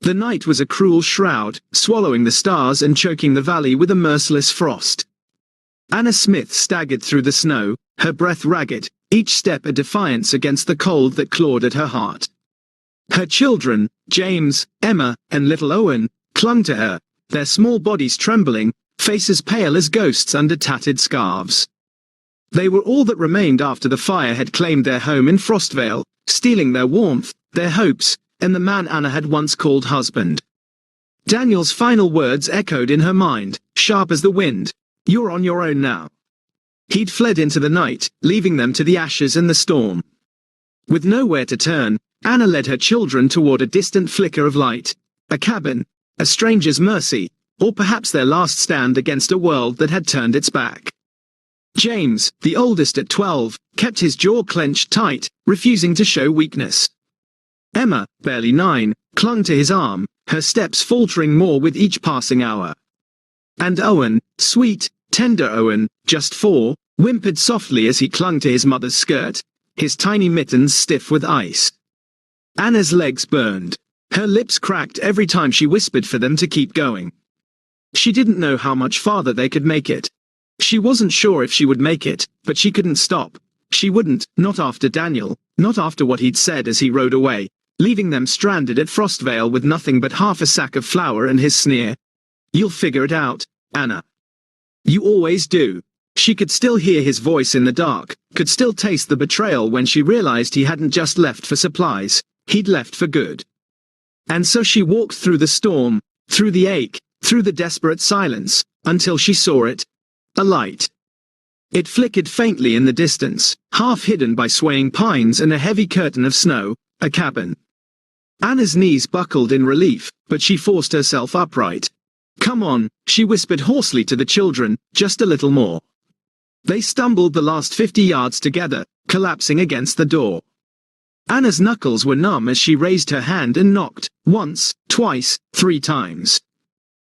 The night was a cruel shroud, swallowing the stars and choking the valley with a merciless frost. Anna Smith staggered through the snow, her breath ragged, each step a defiance against the cold that clawed at her heart. Her children, James, Emma, and little Owen, clung to her, their small bodies trembling, faces pale as ghosts under tattered scarves. They were all that remained after the fire had claimed their home in Frostvale, stealing their warmth, their hopes, and the man Anna had once called husband. Daniel's final words echoed in her mind, sharp as the wind. "You're on your own now." He'd fled into the night, leaving them to the ashes and the storm. With nowhere to turn, Anna led her children toward a distant flicker of light. A cabin, a stranger's mercy, or perhaps their last stand against a world that had turned its back. James, the oldest at 12, kept his jaw clenched tight, refusing to show weakness. Emma, barely 9, clung to his arm, her steps faltering more with each passing hour. And Owen, sweet, tender Owen, just 4, whimpered softly as he clung to his mother's skirt, his tiny mittens stiff with ice. Anna's legs burned. Her lips cracked every time she whispered for them to keep going. She didn't know how much farther they could make it. She wasn't sure if she would make it, but she couldn't stop. She wouldn't, not after Daniel, not after what he'd said as he rode away, leaving them stranded at Frostvale with nothing but half a sack of flour and his sneer. "You'll figure it out, Anna. You always do." She could still hear his voice in the dark, could still taste the betrayal when she realized he hadn't just left for supplies, he'd left for good. And so she walked through the storm, through the ache, through the desperate silence, until she saw it. A light. It flickered faintly in the distance, half hidden by swaying pines and a heavy curtain of snow, a cabin. Anna's knees buckled in relief, but she forced herself upright. "Come on," she whispered hoarsely to the children, "just a little more." They stumbled the last 50 yards together, collapsing against the door. Anna's knuckles were numb as she raised her hand and knocked, once, twice, 3 times.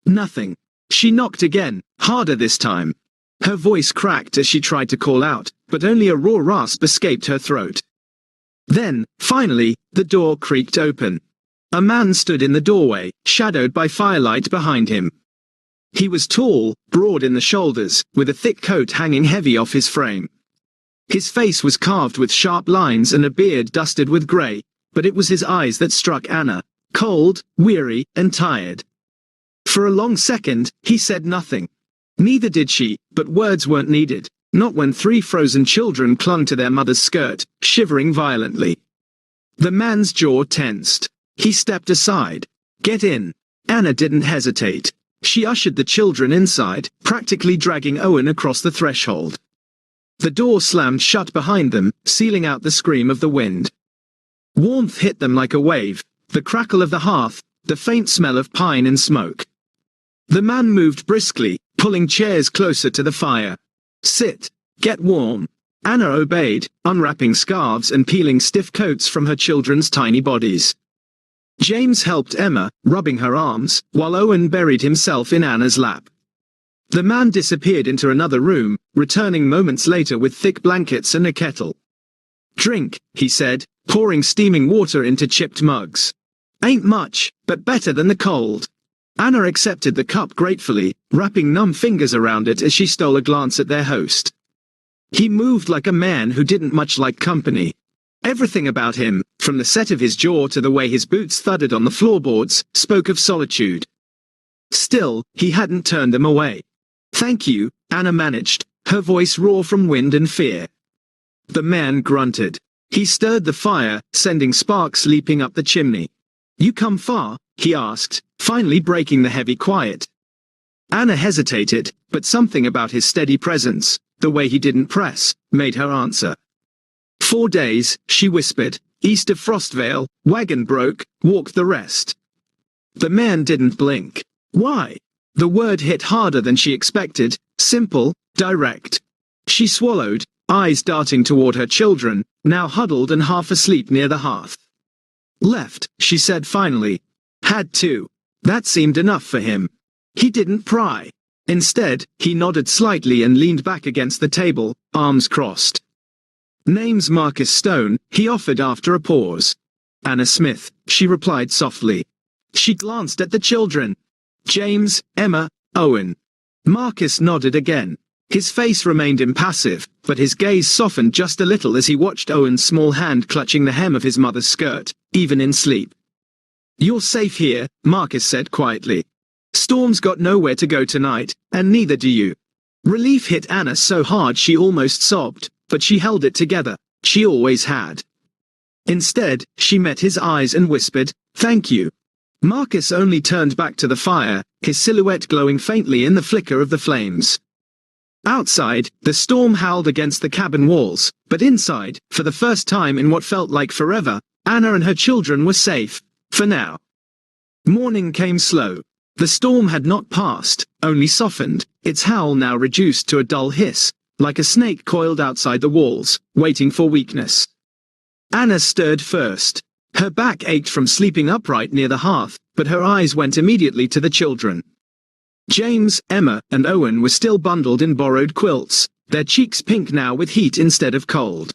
Nothing. She knocked again, harder this time. Her voice cracked as she tried to call out, but only a raw rasp escaped her throat. Then, finally, the door creaked open. A man stood in the doorway, shadowed by firelight behind him. He was tall, broad in the shoulders, with a thick coat hanging heavy off his frame. His face was carved with sharp lines and a beard dusted with grey, but it was his eyes that struck Anna, cold, weary, and tired. For a long second, he said nothing. Neither did she, but words weren't needed, not when 3 frozen children clung to their mother's skirt, shivering violently. The man's jaw tensed. He stepped aside. "Get in." Anna didn't hesitate. She ushered the children inside, practically dragging Owen across the threshold. The door slammed shut behind them, sealing out the scream of the wind. Warmth hit them like a wave, the crackle of the hearth, the faint smell of pine and smoke. The man moved briskly, pulling chairs closer to the fire. "Sit. Get warm." Anna obeyed, unwrapping scarves and peeling stiff coats from her children's tiny bodies. James helped Emma, rubbing her arms, while Owen buried himself in Anna's lap. The man disappeared into another room, returning moments later with thick blankets and a kettle. "Drink," he said, pouring steaming water into chipped mugs. "Ain't much, but better than the cold." Anna accepted the cup gratefully, wrapping numb fingers around it as she stole a glance at their host. He moved like a man who didn't much like company. Everything about him, from the set of his jaw to the way his boots thudded on the floorboards, spoke of solitude. Still, he hadn't turned them away. "Thank you," Anna managed, her voice raw from wind and fear. The man grunted. He stirred the fire, sending sparks leaping up the chimney. "You come far?" he asked, finally breaking the heavy quiet. Anna hesitated, but something about his steady presence, the way he didn't press, made her answer. 4 days, she whispered, "east of Frostvale, wagon broke, walked the rest." The man didn't blink. "Why?" The word hit harder than she expected, simple, direct. She swallowed, eyes darting toward her children, now huddled and half asleep near the hearth. "Left," she said finally. "Had to." That seemed enough for him. He didn't pry. Instead, he nodded slightly and leaned back against the table, arms crossed. "Name's Marcus Stone," he offered after a pause. "Anna Smith," she replied softly. She glanced at the children. James, Emma, Owen. Marcus nodded again. His face remained impassive, but his gaze softened just a little as he watched Owen's small hand clutching the hem of his mother's skirt, even in sleep. "You're safe here," Marcus said quietly. "Storm's got nowhere to go tonight, and neither do you." Relief hit Anna so hard she almost sobbed, but she held it together. She always had. Instead, she met his eyes and whispered, "Thank you." Marcus only turned back to the fire, his silhouette glowing faintly in the flicker of the flames. Outside, the storm howled against the cabin walls, but inside, for the first time in what felt like forever, Anna and her children were safe, for now. Morning came slow. The storm had not passed, only softened, its howl now reduced to a dull hiss, like a snake coiled outside the walls, waiting for weakness. Anna stirred first. Her back ached from sleeping upright near the hearth, but her eyes went immediately to the children. James, Emma, and Owen were still bundled in borrowed quilts, their cheeks pink now with heat instead of cold.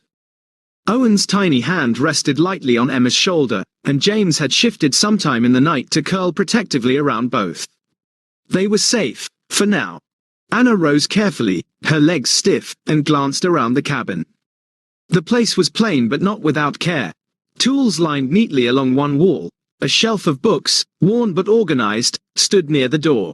Owen's tiny hand rested lightly on Emma's shoulder, and James had shifted sometime in the night to curl protectively around both. They were safe, for now. Anna rose carefully, her legs stiff, and glanced around the cabin. The place was plain but not without care. Tools lined neatly along one wall. A shelf of books, worn but organized, stood near the door.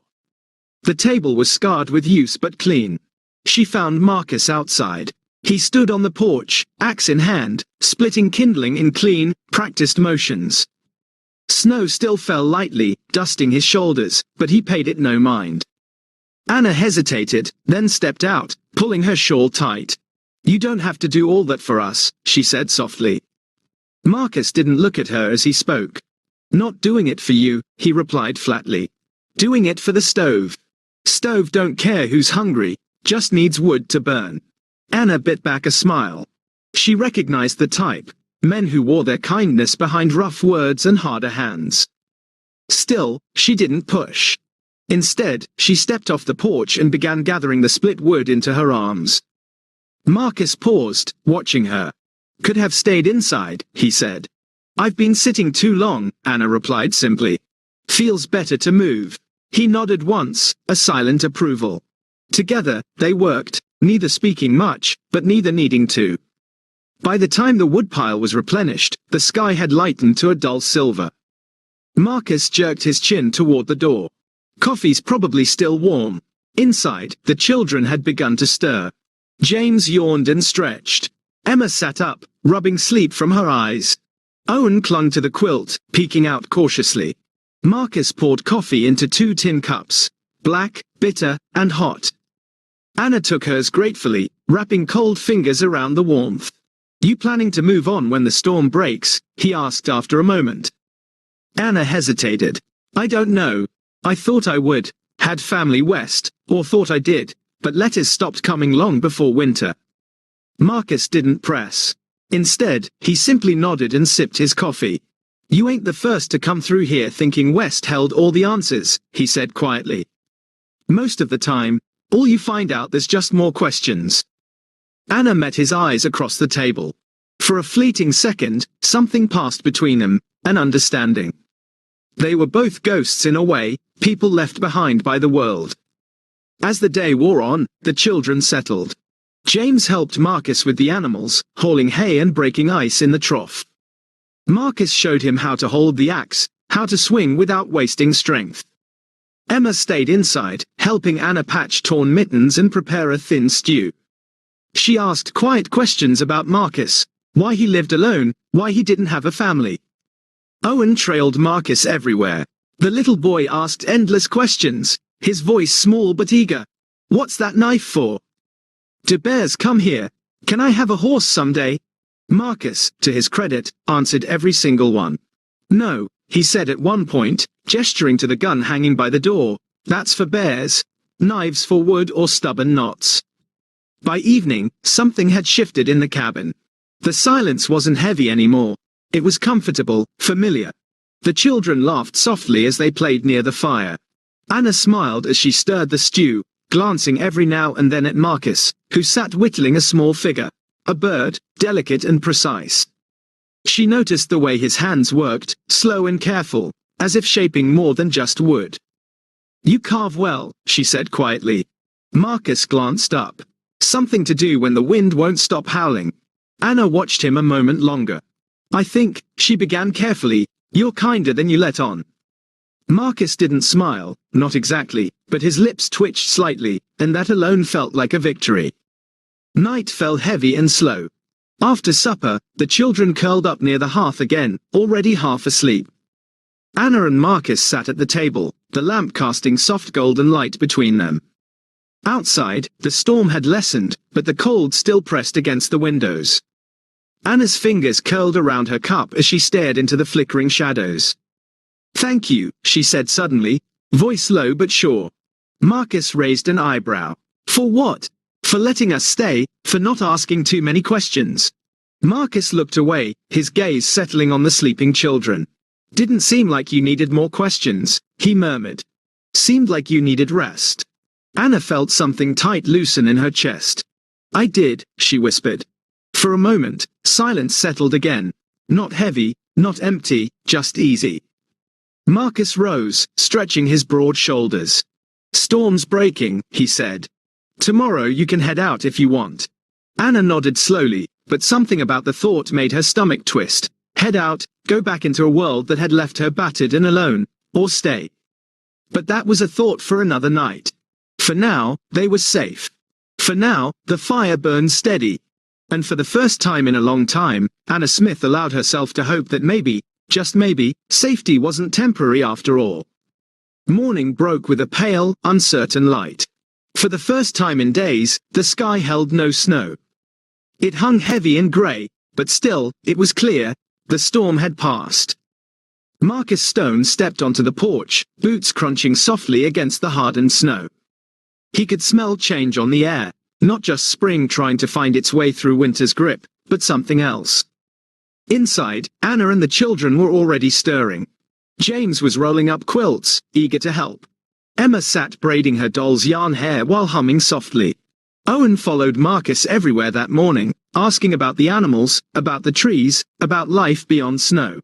The table was scarred with use but clean. She found Marcus outside. He stood on the porch, axe in hand, splitting kindling in clean, practiced motions. Snow still fell lightly, dusting his shoulders, but he paid it no mind. Anna hesitated, then stepped out, pulling her shawl tight. "You don't have to do all that for us," she said softly. Marcus didn't look at her as he spoke. "Not doing it for you," he replied flatly. "Doing it for the stove. Stove don't care who's hungry, just needs wood to burn." Anna bit back a smile. She recognized the type, men who wore their kindness behind rough words and harder hands. Still, she didn't push. Instead, she stepped off the porch and began gathering the split wood into her arms. Marcus paused, watching her. "Could have stayed inside," he said. "I've been sitting too long," Anna replied simply. "Feels better to move." He nodded once, a silent approval. Together, they worked, neither speaking much, but neither needing to. By the time the woodpile was replenished, the sky had lightened to a dull silver. Marcus jerked his chin toward the door. Coffee's probably still warm. Inside, the children had begun to stir. James yawned and stretched. Emma sat up, rubbing sleep from her eyes. Owen clung to the quilt, peeking out cautiously. Marcus poured coffee into 2 tin cups, black, bitter, and hot. Anna took hers gratefully, wrapping cold fingers around the warmth. "You planning to move on when the storm breaks?" he asked after a moment. Anna hesitated. "I don't know. I thought I would, had family west, or thought I did, but letters stopped coming long before winter." Marcus didn't press. Instead, he simply nodded and sipped his coffee. "You ain't the first to come through here thinking West held all the answers," he said quietly. "Most of the time, all you find out there's just more questions." Anna met his eyes across the table. For a fleeting second, something passed between them, an understanding. They were both ghosts in a way, people left behind by the world. As the day wore on, the children settled. James helped Marcus with the animals, hauling hay and breaking ice in the trough. Marcus showed him how to hold the axe, how to swing without wasting strength. Emma stayed inside, helping Anna patch torn mittens and prepare a thin stew. She asked quiet questions about Marcus, why he lived alone, why he didn't have a family. Owen trailed Marcus everywhere. The little boy asked endless questions, his voice small but eager. "What's that knife for? Do bears come here? Can I have a horse someday?" Marcus, to his credit, answered every single one. "No," he said at one point, gesturing to the gun hanging by the door, "that's for bears. Knives for wood or stubborn knots." By evening, something had shifted in the cabin. The silence wasn't heavy anymore. It was comfortable, familiar. The children laughed softly as they played near the fire. Anna smiled as she stirred the stew, glancing every now and then at Marcus, who sat whittling a small figure. A bird, delicate and precise. She noticed the way his hands worked, slow and careful, as if shaping more than just wood. "You carve well," she said quietly. Marcus glanced up. "Something to do when the wind won't stop howling." Anna watched him a moment longer. "I think," she began carefully, "you're kinder than you let on." Marcus didn't smile, not exactly, but his lips twitched slightly, and that alone felt like a victory. Night fell heavy and slow. After supper, the children curled up near the hearth again, already half asleep. Anna and Marcus sat at the table, the lamp casting soft golden light between them. Outside, the storm had lessened, but the cold still pressed against the windows. Anna's fingers curled around her cup as she stared into the flickering shadows. "Thank you," she said suddenly, voice low but sure. Marcus raised an eyebrow. "For what? For letting us stay, for not asking too many questions." Marcus looked away, his gaze settling on the sleeping children. "Didn't seem like you needed more questions," he murmured. "Seemed like you needed rest." Anna felt something tight loosen in her chest. "I did," she whispered. For a moment, silence settled again. Not heavy, not empty, just easy. Marcus rose, stretching his broad shoulders. "Storm's breaking," he said. "Tomorrow you can head out if you want." Anna nodded slowly, but something about the thought made her stomach twist. Head out, go back into a world that had left her battered and alone, or stay. But that was a thought for another night. For now, they were safe. For now, the fire burned steady. And for the first time in a long time, Anna Smith allowed herself to hope that maybe, just maybe, safety wasn't temporary after all. Morning broke with a pale, uncertain light. For the first time in days, the sky held no snow. It hung heavy and grey, but still, it was clear, the storm had passed. Marcus Stone stepped onto the porch, boots crunching softly against the hardened snow. He could smell change on the air, not just spring trying to find its way through winter's grip, but something else. Inside, Anna and the children were already stirring. James was rolling up quilts, eager to help. Emma sat braiding her doll's yarn hair while humming softly. Owen followed Marcus everywhere that morning, asking about the animals, about the trees, about life beyond snow.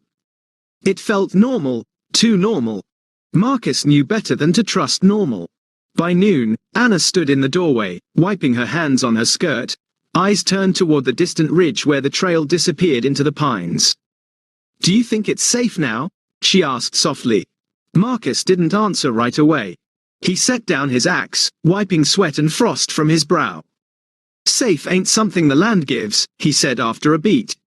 It felt normal, too normal. Marcus knew better than to trust normal. By noon, Anna stood in the doorway, wiping her hands on her skirt, eyes turned toward the distant ridge where the trail disappeared into the pines. "Do you think it's safe now?" she asked softly. Marcus didn't answer right away. He set down his axe, wiping sweat and frost from his brow. "Safe ain't something the land gives," he said after a beat.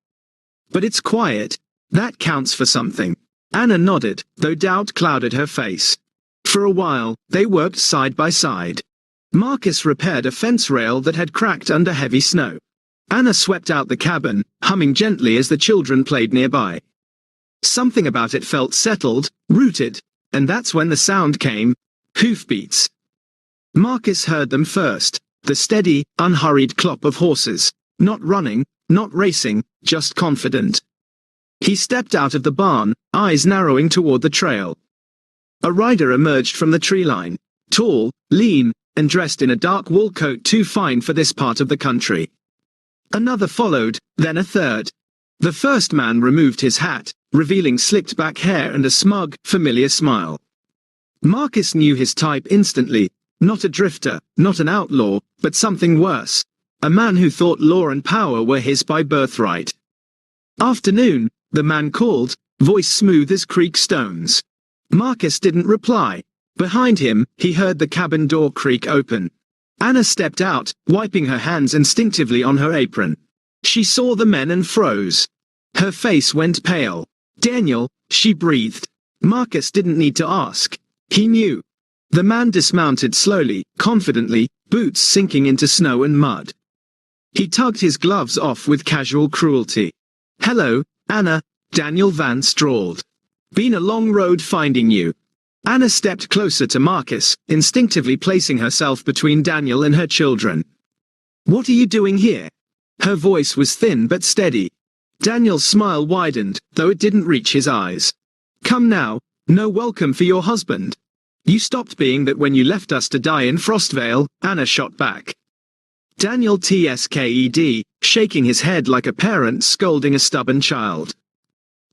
"But it's quiet. That counts for something." Anna nodded, though doubt clouded her face. For a while, they worked side by side. Marcus repaired a fence rail that had cracked under heavy snow. Anna swept out the cabin, humming gently as the children played nearby. Something about it felt settled, rooted, and that's when the sound came. Hoofbeats. Marcus heard them first, the steady, unhurried clop of horses, not running, not racing, just confident. He stepped out of the barn, eyes narrowing toward the trail. A rider emerged from the tree line, tall, lean, and dressed in a dark wool coat too fine for this part of the country. Another followed, then a third. The first man removed his hat, revealing slicked back hair and a smug, familiar smile. Marcus knew his type instantly, not a drifter, not an outlaw, but something worse. A man who thought law and power were his by birthright. "Afternoon," the man called, voice smooth as creek stones. Marcus didn't reply. Behind him, he heard the cabin door creak open. Anna stepped out, wiping her hands instinctively on her apron. She saw the men and froze. Her face went pale. "Daniel," she breathed. Marcus didn't need to ask. He knew. The man dismounted slowly, confidently, boots sinking into snow and mud. He tugged his gloves off with casual cruelty. "Hello, Anna," Daniel Vance drawled. "Been a long road finding you." Anna stepped closer to Marcus, instinctively placing herself between Daniel and her children. "What are you doing here?" Her voice was thin but steady. Daniel's smile widened, though it didn't reach his eyes. "Come now, no welcome for your husband. You stopped being that when you left us to die in Frostvale," Anna shot back. Daniel tsked, shaking his head like a parent scolding a stubborn child.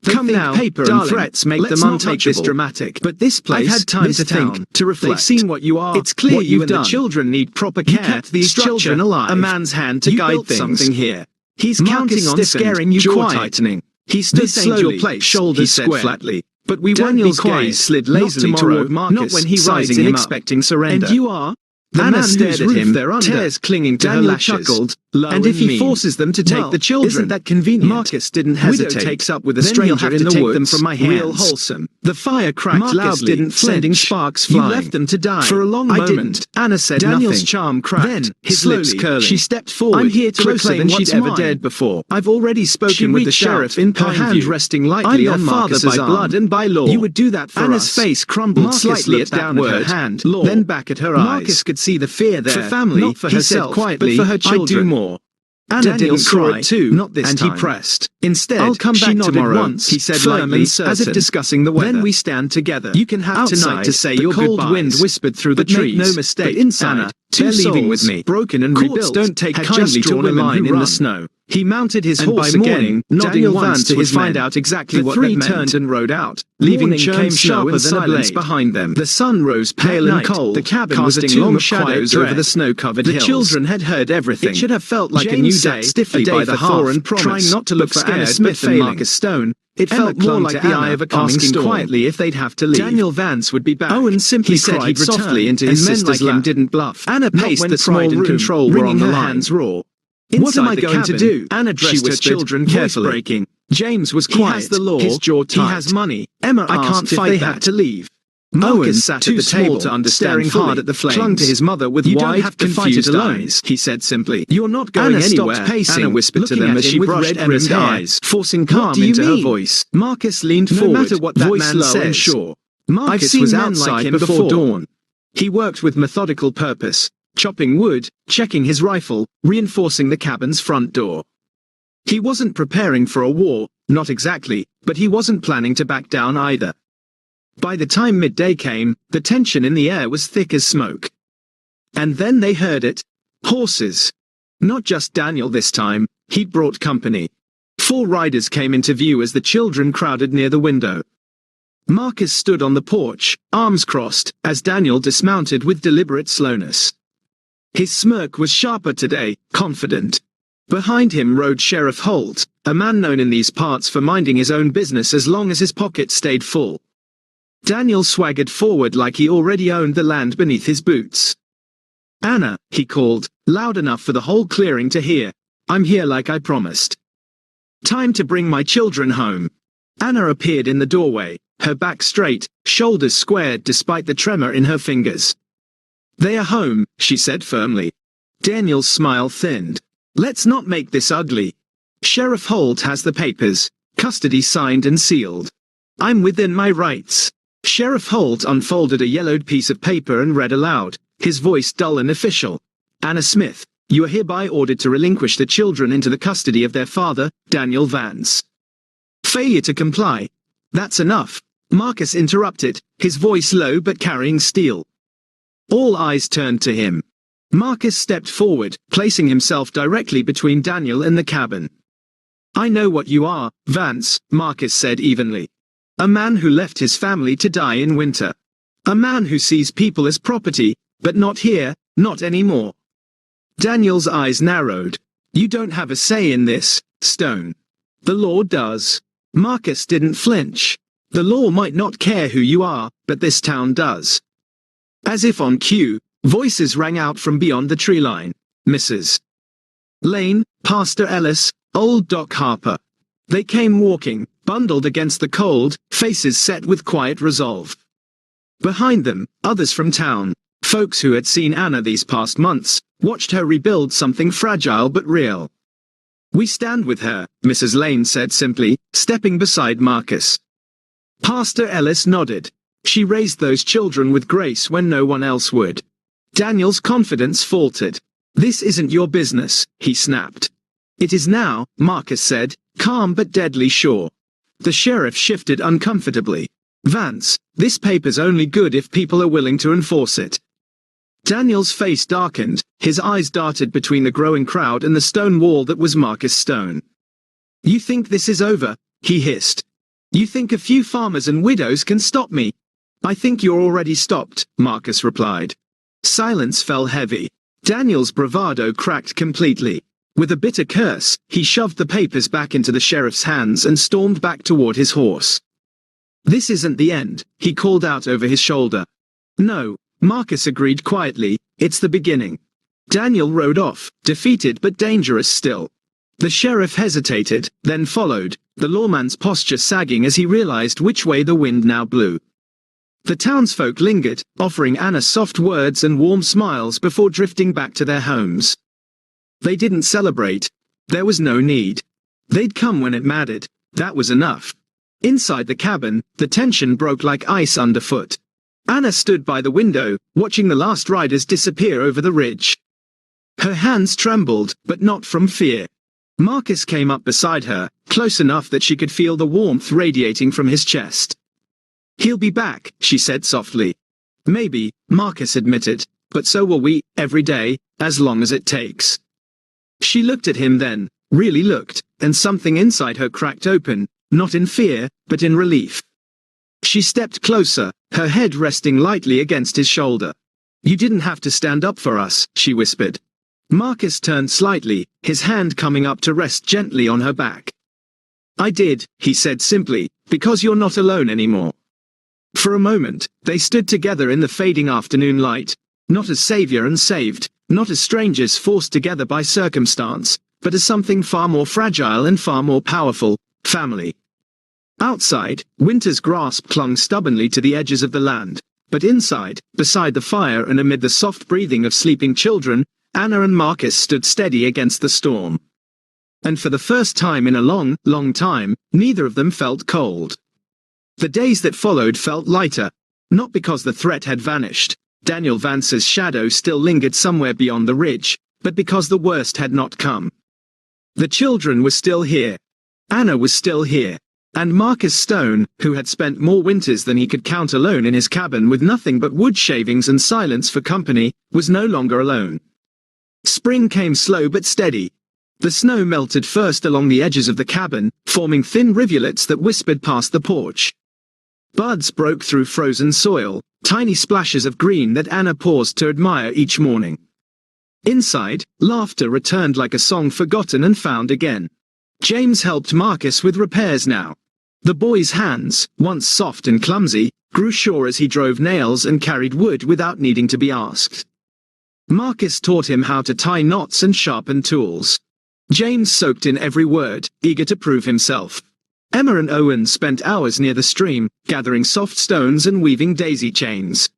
Come now, paper darling, and threats make let's them not make untouchable. this dramatic. But this place, I've had time this to town, think, to reflect. They've seen what you are. It's clear what you you've and done. the children need proper You care. kept these Structure, children alive. a man's hand to You guide built things. something here. He's Marcus counting on stiffened, scaring you jaw quiet. tightening. He stood This ain't your slowly, place, shoulders he said squared. flatly. But we Daniel's won't be quiet. gaze slid Not lazily tomorrow, toward Marcus, not when he rides sizing in him up. expecting surrender. And you are? The Anna man stared whose at roof him, they're under. tears clinging to her Daniel lashes. chuckled, Low and if he mean. forces them to take Well, the children, isn't that convenient? Marcus didn't Widow hesitate. takes up with a Then he'll stranger have in to the take woods. them from my hands. Real wholesome. The fire cracked Marcus loudly, didn't sending flinch. sparks You flying. left them to die. For a long I moment, didn't. Anna said Daniel's nothing. charm cracked. Then, his slowly, lips curling. she stepped forward. I'm here to closer reclaim than what's she'd ever mine. dared before. I've already spoken She with the reached sheriff out, in her hand Pineview. resting lightly I'm on their father Marcus's by arm. blood and by law. You would do that for Anna's us. face crumbled Marcus slightly looked at that down at her word. hand, Law. then back at her eyes. Marcus could see the fear there. For family, not for he herself, said quietly, but for her "I'd children. do more." Anna Daniel didn't saw cry, it too, not this and time. he pressed. Instead, I'll come she back nodded tomorrow, once, he said firm lightly, and certain. as if discussing the weather. Then we stand together. You can have Outside, tonight to say the your cold goodbyes. wind whispered through the But make trees. no mistake, But inside, Anna, two they're leaving with souls, me. broken and Courts rebuilt, don't take had kindly just to drawn a women line who in run. the snow. He mounted his And horse by again, morning, nodding Daniel once Vance to would his men. find out exactly The what three that meant. turned and rode out, Leaving leaving came snow sharper and than a silence blade. behind them. The sun rose pale That and night, cold, the cabin was a casting tomb long of quiet shadows dread. over the snow-covered The hills. children had heard everything. It should have felt like James a new sat day, stiffly a day by for the Thor hearth, and promise, trying not to look but for Anna scared Smith but and failing. Marcus Stone. It Emma felt more clung like to the eye Anna, of a coming asking storm. quietly if they'd have to leave. Daniel Vance would be back. Owen simply he said cried he'd return, softly into and his men sister's like him lap. didn't bluff. Anna Not paced when the pride small and room, control were wringing on the her line. hands raw. What Inside am I the going to cabin, do? Anna She dressed her whispered, children voice carefully. breaking. James was He quiet. has the law, his jaw he tight. has money. Emma I asked can't if fight they that. had to leave. Owen, Marcus sat too at the small table, to understand staring fully, hard at the flames. clung to his mother with You wide, don't have to fight it confused alone, eyes. he said simply. You're not going Anna anywhere. stopped pacing, Anna whispered to looking them at as him she with brushed red-rimmed Aaron's hair, eyes, forcing What calm do you into her mean? voice. Marcus leaned No forward, matter what that voice man low and says. sure. I've Marcus seen was men outside like him before before. dawn. He worked with methodical purpose, chopping wood, checking his rifle, reinforcing the cabin's front door. He wasn't preparing for a war, not exactly, but he wasn't planning to back down either. By the time midday came, the tension in the air was thick as smoke. And then they heard it. Horses. Not just Daniel this time, he'd brought company. 4 riders came into view as the children crowded near the window. Marcus stood on the porch, arms crossed, as Daniel dismounted with deliberate slowness. His smirk was sharper today, confident. Behind him rode Sheriff Holt, a man known in these parts for minding his own business as long as his pockets stayed full. Daniel swaggered forward like he already owned the land beneath his boots. Anna, he called, loud enough for the whole clearing to hear. I'm here like I promised. Time to bring my children home. Anna appeared in the doorway, her back straight, shoulders squared despite the tremor in her fingers. They are home, she said firmly. Daniel's smile thinned. Let's not make this ugly. Sheriff Holt has the papers, custody signed and sealed. I'm within my rights. Sheriff Holt unfolded a yellowed piece of paper and read aloud, his voice dull and official. Anna Smith, you are hereby ordered to relinquish the children into the custody of their father, Daniel Vance. Failure to comply. That's enough. Marcus interrupted, his voice low but carrying steel. All eyes turned to him. Marcus stepped forward, placing himself directly between Daniel and the cabin. I know what you are, Vance, Marcus said evenly. A man who left his family to die in winter. A man who sees people as property, but not here, not anymore. Daniel's eyes narrowed. You don't have a say in this, Stone. The law does. Marcus didn't flinch. The law might not care who you are, but this town does. As if on cue, voices rang out from beyond the tree line. Mrs. Lane, Pastor Ellis, old Doc Harper. They came walking, bundled against the cold, faces set with quiet resolve. Behind them, others from town, folks who had seen Anna these past months, watched her rebuild something fragile but real. We stand with her, Mrs. Lane said simply, stepping beside Marcus. Pastor Ellis nodded. She raised those children with grace when no one else would. Daniel's confidence faltered. This isn't your business, he snapped. It is now, Marcus said, calm but deadly sure. The sheriff shifted uncomfortably. Vance, this paper's only good if people are willing to enforce it. Daniel's face darkened, his eyes darted between the growing crowd and the stone wall that was Marcus Stone. You think this is over? He hissed. You think a few farmers and widows can stop me? I think you're already stopped, Marcus replied. Silence fell heavy. Daniel's bravado cracked completely. With a bitter curse, he shoved the papers back into the sheriff's hands and stormed back toward his horse. This isn't the end, he called out over his shoulder. No, Marcus agreed quietly, it's the beginning. Daniel rode off, defeated but dangerous still. The sheriff hesitated, then followed, the lawman's posture sagging as he realized which way the wind now blew. The townsfolk lingered, offering Anna soft words and warm smiles before drifting back to their homes. They didn't celebrate. There was no need. They'd come when it mattered. That was enough. Inside the cabin, the tension broke like ice underfoot. Anna stood by the window, watching the last riders disappear over the ridge. Her hands trembled, but not from fear. Marcus came up beside her, close enough that she could feel the warmth radiating from his chest. He'll be back, she said softly. Maybe, Marcus admitted, but so will we, every day, as long as it takes. She looked at him then, really looked, and something inside her cracked open, not in fear, but in relief. She stepped closer, her head resting lightly against his shoulder. You didn't have to stand up for us, she whispered. Marcus turned slightly, his hand coming up to rest gently on her back. I did, he said simply, because you're not alone anymore. For a moment, they stood together in the fading afternoon light, not as savior and saved, not as strangers forced together by circumstance, but as something far more fragile and far more powerful, family. Outside, winter's grasp clung stubbornly to the edges of the land, but inside, beside the fire and amid the soft breathing of sleeping children, Anna and Marcus stood steady against the storm. And for the first time in a long, long time, neither of them felt cold. The days that followed felt lighter, not because the threat had vanished, Daniel Vance's shadow still lingered somewhere beyond the ridge, but because the worst had not come. The children were still here. Anna was still here. And Marcus Stone, who had spent more winters than he could count alone in his cabin with nothing but wood shavings and silence for company, was no longer alone. Spring came slow but steady. The snow melted first along the edges of the cabin, forming thin rivulets that whispered past the porch. Buds broke through frozen soil, tiny splashes of green that Anna paused to admire each morning. Inside, laughter returned like a song forgotten and found again. James helped Marcus with repairs now. The boy's hands, once soft and clumsy, grew sure as he drove nails and carried wood without needing to be asked. Marcus taught him how to tie knots and sharpen tools. James soaked in every word, eager to prove himself. Emma and Owen spent hours near the stream, gathering soft stones and weaving daisy chains.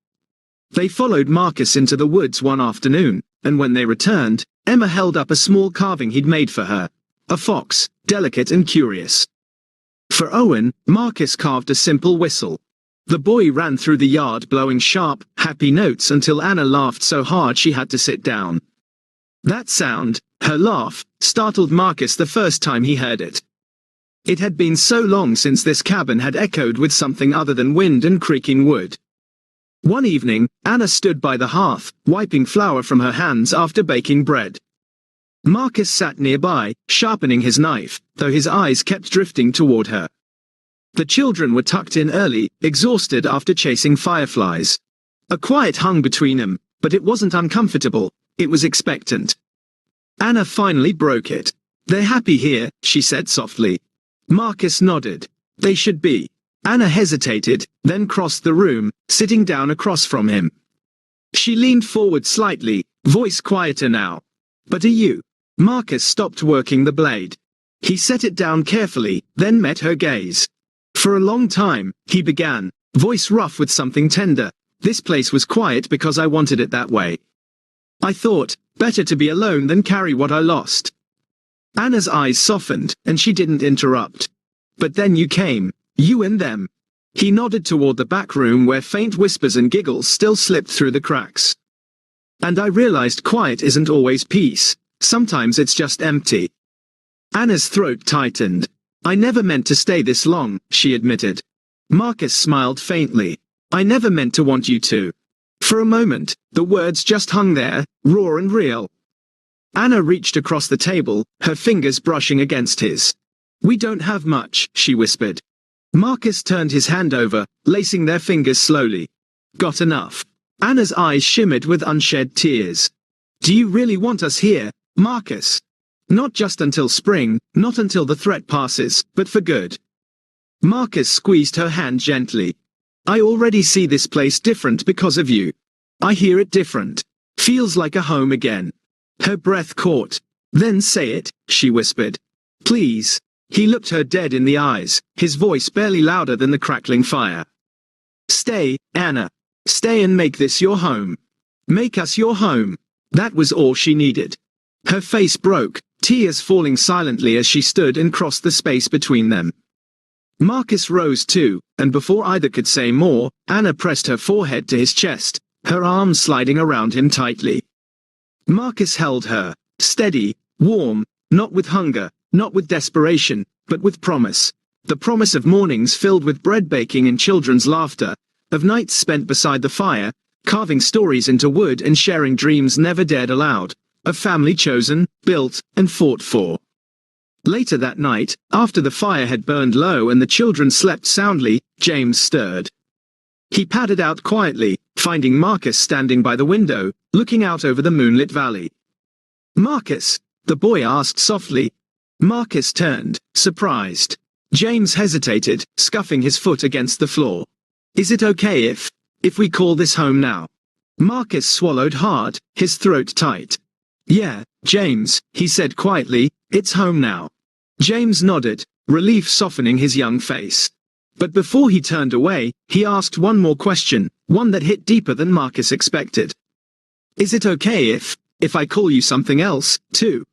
They followed Marcus into the woods one afternoon, and when they returned, Emma held up a small carving he'd made for her. A fox, delicate and curious. For Owen, Marcus carved a simple whistle. The boy ran through the yard blowing sharp, happy notes until Anna laughed so hard she had to sit down. That sound, her laugh, startled Marcus the first time he heard it. It had been so long since this cabin had echoed with something other than wind and creaking wood. One evening, Anna stood by the hearth, wiping flour from her hands after baking bread. Marcus sat nearby, sharpening his knife, though his eyes kept drifting toward her. The children were tucked in early, exhausted after chasing fireflies. A quiet hung between them, but it wasn't uncomfortable, it was expectant. Anna finally broke it. They're happy here, she said softly. Marcus nodded. They should be. Anna hesitated, then crossed the room, sitting down across from him. She leaned forward slightly, voice quieter now. But are you? Marcus stopped working the blade. He set it down carefully, then met her gaze. For a long time, he began, voice rough with something tender. This place was quiet because I wanted it that way. I thought, better to be alone than carry what I lost. Anna's eyes softened, and she didn't interrupt. But then you came, you and them. He nodded toward the back room where faint whispers and giggles still slipped through the cracks. And I realized quiet isn't always peace, sometimes it's just empty. Anna's throat tightened. I never meant to stay this long, she admitted. Marcus smiled faintly. I never meant to want you to. For a moment, the words just hung there, raw and real. Anna reached across the table, her fingers brushing against his. We don't have much, she whispered. Marcus turned his hand over, lacing their fingers slowly. Got enough. Anna's eyes shimmered with unshed tears. Do you really want us here, Marcus? Not just until spring, not until the threat passes, but for good. Marcus squeezed her hand gently. I already see this place different because of you. I hear it different. Feels like a home again. Her breath caught. Then say it, she whispered. Please. He looked her dead in the eyes, his voice barely louder than the crackling fire. Stay, Anna. Stay and make this your home. Make us your home. That was all she needed. Her face broke, tears falling silently as she stood and crossed the space between them. Marcus rose too, and before either could say more, Anna pressed her forehead to his chest, her arms sliding around him tightly. Marcus held her, steady, warm, not with hunger, not with desperation, but with promise. The promise of mornings filled with bread baking and children's laughter, of nights spent beside the fire, carving stories into wood and sharing dreams never dared aloud, of family chosen, built, and fought for. Later that night, after the fire had burned low and the children slept soundly, James stirred. He padded out quietly, finding Marcus standing by the window, looking out over the moonlit valley. Marcus, the boy asked softly. Marcus turned, surprised. James hesitated, scuffing his foot against the floor. Is it okay if we call this home now? Marcus swallowed hard, his throat tight. Yeah, James, he said quietly, it's home now. James nodded, relief softening his young face. But before he turned away, he asked one more question, one that hit deeper than Marcus expected. Is it okay if I call you something else, too?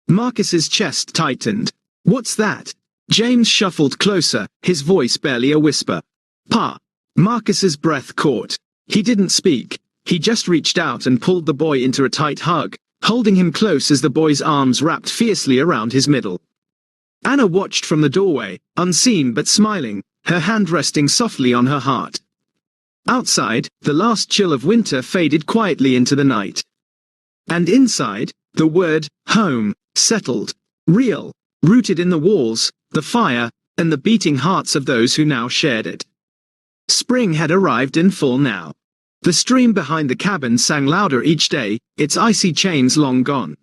Marcus's chest tightened. What's that? James shuffled closer, his voice barely a whisper. Pa. Marcus's breath caught. He didn't speak. He just reached out and pulled the boy into a tight hug, holding him close as the boy's arms wrapped fiercely around his middle. Anna watched from the doorway, unseen but smiling, her hand resting softly on her heart. Outside, the last chill of winter faded quietly into the night. And inside, the word, home, settled. Real. Rooted in the walls, the fire, and the beating hearts of those who now shared it. Spring had arrived in full now. The stream behind the cabin sang louder each day, its icy chains long gone.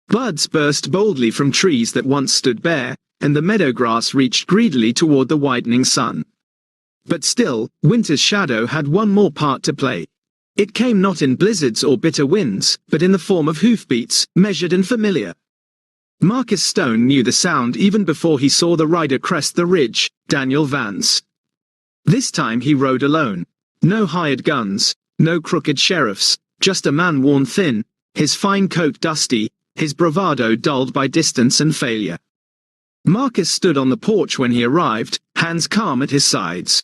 Buds burst boldly from trees that once stood bare, and the meadow grass reached greedily toward the widening sun. But still, winter's shadow had one more part to play. It came not in blizzards or bitter winds, but in the form of hoofbeats, measured and familiar. Marcus Stone knew the sound even before he saw the rider crest the ridge, Daniel Vance. This time he rode alone. No hired guns, no crooked sheriffs, just a man worn thin, his fine coat dusty, his bravado dulled by distance and failure. Marcus stood on the porch when he arrived, hands calm at his sides.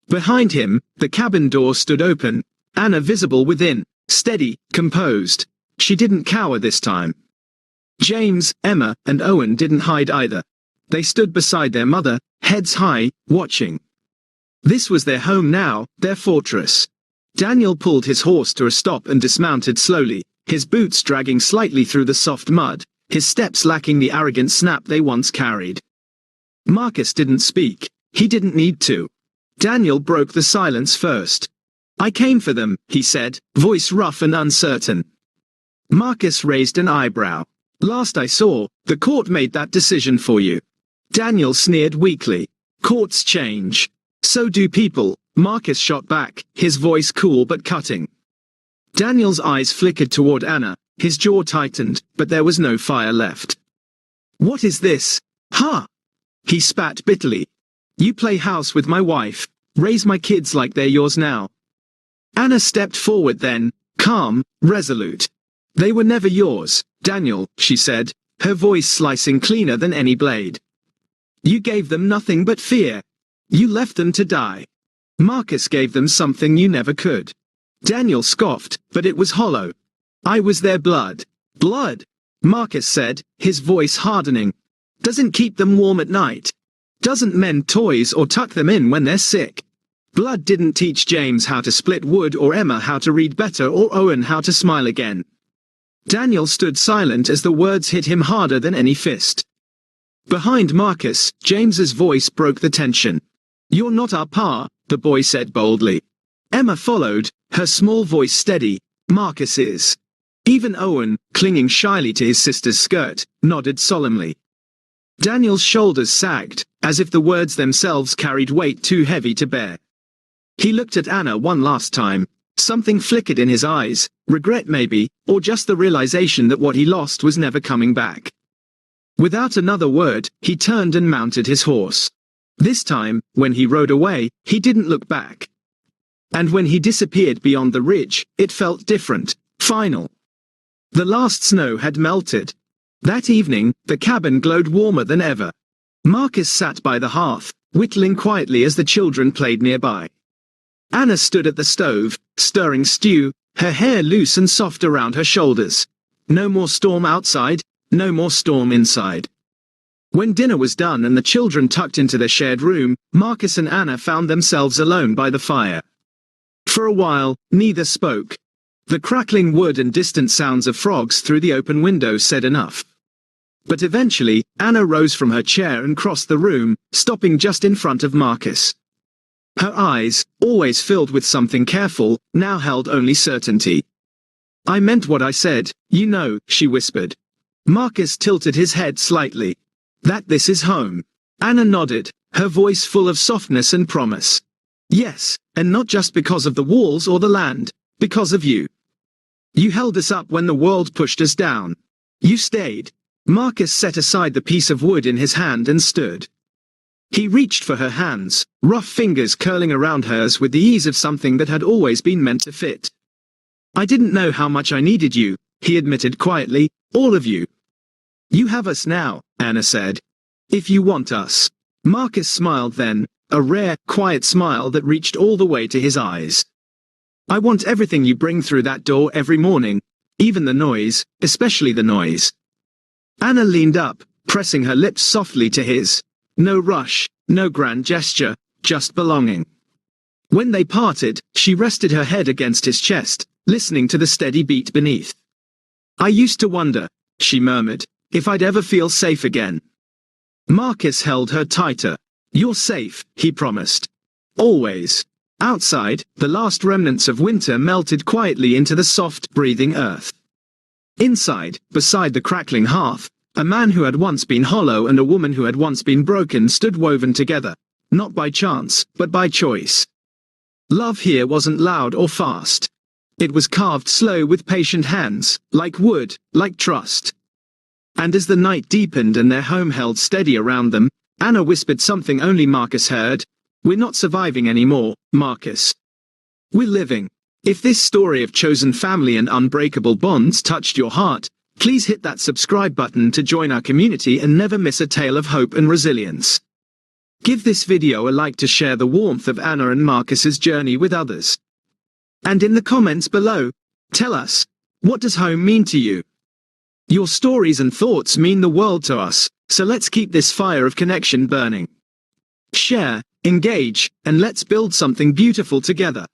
Behind him, the cabin door stood open, Anna visible within, steady, composed. She didn't cower this time. James, Emma, and Owen didn't hide either. They stood beside their mother, heads high, watching. This was their home now, their fortress. Daniel pulled his horse to a stop and dismounted slowly, his boots dragging slightly through the soft mud, his steps lacking the arrogant snap they once carried. Marcus didn't speak. He didn't need to. Daniel broke the silence first. I came for them, he said, voice rough and uncertain. Marcus raised an eyebrow. Last I saw, the court made that decision for you. Daniel sneered weakly. Courts change. So do people, Marcus shot back, his voice cool but cutting. Daniel's eyes flickered toward Anna, his jaw tightened, but there was no fire left. What is this? Ha! He spat bitterly. You play house with my wife, raise my kids like they're yours now. Anna stepped forward then, calm, resolute. They were never yours, Daniel, she said, her voice slicing cleaner than any blade. You gave them nothing but fear. You left them to die. Marcus gave them something you never could. Daniel scoffed, but it was hollow. I was their blood. Blood, Marcus said, his voice hardening. Doesn't keep them warm at night. Doesn't mend toys or tuck them in when they're sick. Blood didn't teach James how to split wood or Emma how to read better or Owen how to smile again. Daniel stood silent as the words hit him harder than any fist. Behind Marcus, James's voice broke the tension. "You're not our pa," the boy said boldly. Emma followed, her small voice steady. "Marcus is." Even Owen, clinging shyly to his sister's skirt, nodded solemnly. Daniel's shoulders sagged, as if the words themselves carried weight too heavy to bear. He looked at Anna one last time. Something flickered in his eyes, regret maybe, or just the realization that what he lost was never coming back. Without another word, he turned and mounted his horse. This time, when he rode away, he didn't look back. And when he disappeared beyond the ridge, it felt different, final. The last snow had melted. That evening, the cabin glowed warmer than ever. Marcus sat by the hearth, whittling quietly as the children played nearby. Anna stood at the stove, stirring stew, her hair loose and soft around her shoulders. No more storm outside, no more storm inside. When dinner was done and the children tucked into their shared room, Marcus and Anna found themselves alone by the fire. For a while, neither spoke. The crackling wood and distant sounds of frogs through the open window said enough. But eventually, Anna rose from her chair and crossed the room, stopping just in front of Marcus. Her eyes, always filled with something careful, now held only certainty. "I meant what I said, you know," she whispered. Marcus tilted his head slightly. "That this is home." Anna nodded, her voice full of softness and promise. "Yes, and not just because of the walls or the land, because of you. You held us up when the world pushed us down. You stayed." Marcus set aside the piece of wood in his hand and stood. He reached for her hands, rough fingers curling around hers with the ease of something that had always been meant to fit. "I didn't know how much I needed you," he admitted quietly, "all of you." "You have us now," Anna said. "If you want us." Marcus smiled then, a rare, quiet smile that reached all the way to his eyes. "I want everything you bring through that door every morning, even the noise, especially the noise." Anna leaned up, pressing her lips softly to his. No rush, no grand gesture, just belonging. When they parted, she rested her head against his chest, listening to the steady beat beneath. "I used to wonder," she murmured, "if I'd ever feel safe again." Marcus held her tighter. "You're safe," he promised. "Always." Outside, the last remnants of winter melted quietly into the soft, breathing earth. Inside, beside the crackling hearth, a man who had once been hollow and a woman who had once been broken stood woven together, not by chance, but by choice. Love here wasn't loud or fast. It was carved slow with patient hands, like wood, like trust. And as the night deepened and their home held steady around them, Anna whispered something only Marcus heard. "We're not surviving anymore, Marcus. We're living." If this story of chosen family and unbreakable bonds touched your heart, please hit that subscribe button to join our community and never miss a tale of hope and resilience. Give this video a like to share the warmth of Anna and Marcus's journey with others. And in the comments below, tell us, what does home mean to you? Your stories and thoughts mean the world to us, so let's keep this fire of connection burning. Share, engage, and let's build something beautiful together.